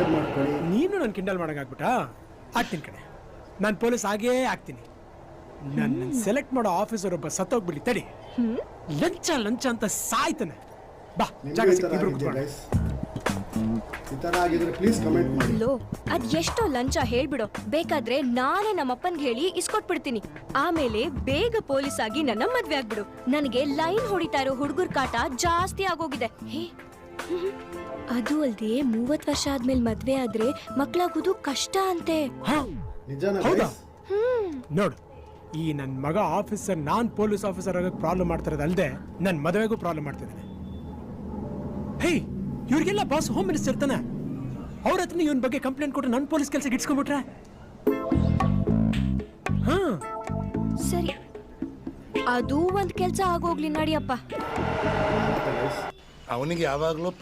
Subscribe ಮಾಡ್ಕೊಳ್ಳಿ. ನೀನು ನನ್ನ ಕಿಂಡಲ್ ಮಾಡಂಗಾಗ್ಬಿಟ್ಟಾ? ಆಗ್ತೀನಿ ಕಣೆ, ನಾನು ಪೊಲೀಸ್ ಆಗೇ ಆಗ್ತೀನಿ. ನನ್ನ ಸೆಲೆಕ್ಟ್ ಮಾಡೋ ಆಫೀಸರ್ ಒಬ್ಬ ಸತ್ತೋಗ್ಬಿಡಿ ತಡಿ. ಲಂಚ ಲಂಚ ಅಂತ ಸಾಯ್ತಾನೆ. ಬಾ ಜಾಗ ಸಿಕ್ಕಿದ್ರು ಈ ತರ ಆಗಿದ್ರೆ ಪ್ಲೀಸ್ ಕಮೆಂಟ್ ಮಾಡಿ. ಲೋ, ಅದ್ ಎಷ್ಟೋ ಲಂಚ ಹೇಳ್ಬಿಡೋ, ಬೇಕಾದ್ರೆ ನಾನೇ ನಮ್ಮಪ್ಪನ್ಗೆ ಹೇಳಿ ಇಸ್ಕೊಟ್ಬಿಡ್ತೀನಿ. ಆಮೇಲೆ ಬೇಗ ಪೊಲೀಸ್ ಆಗಿ ನನ್ನ ಮದ್ವೆ ಆಗ್ಬಿಡು. ನನಗೆ ಲೈನ್ ಹೊಡಿತಾ ಇರೋ ಹುಡುಗರ ಕಾಟ ಜಾಸ್ತಿ ಆಗೋಗಿದೆ. ಅದು ಅಲ್ದೆ 30 ವರ್ಷ ಆದ್ಮೇಲೆ ಮದ್ವೆ ಆದ್ರೆ ಮಕ್ಳಾಗೋದು ಕಷ್ಟ ಅಂತೆ. ಹೌದಾ? ನೋಡು, ಈ ನನ್ನ ಮಗ ಆಫೀಸರ್ ನಾನ್ ಪೊಲೀಸ್ ಆಫೀಸರ್ ಆಗಕ್ಕೆ ಪ್ರಾಬ್ಲಮ್ ಮಾಡ್ತಿರೋದು ಅಲ್ದೆ ನನ್ನ ಮದುವೆಗೂ ಪ್ರಾಬ್ಲಮ್ ಮಾಡ್ತಿದ್ದಾನೆ. ಹೇ, ಇವ್ರಿಗೆಲ್ಲ ಬಾಸ್ ಹೋಮ್ ಮಿನಿಸ್ಟರ್ ಇರ್ತಾನೆ. ಅವ್ರ ಹತ್ರ ಇವನ್ ಬಗ್ಗೆ ಕಂಪ್ಲೇಂಟ್ ಕೊಟ್ಟು ನನ್ನ ಪೊಲೀಸ್ ಕೆಲಸ ಇಟ್ಸ್ಕೊಂಡ್ಬಿಟ್ರೆ? ಹಾ ಸರಿ, ಅದು ಒಂದ್ ಕೆಲ್ಸ ಆಗೋಗ್ಲಿ ನಡಿಯಪ್ಪ. ಅವನಿಗೆ ಯಾವಾಗ್ಲೂ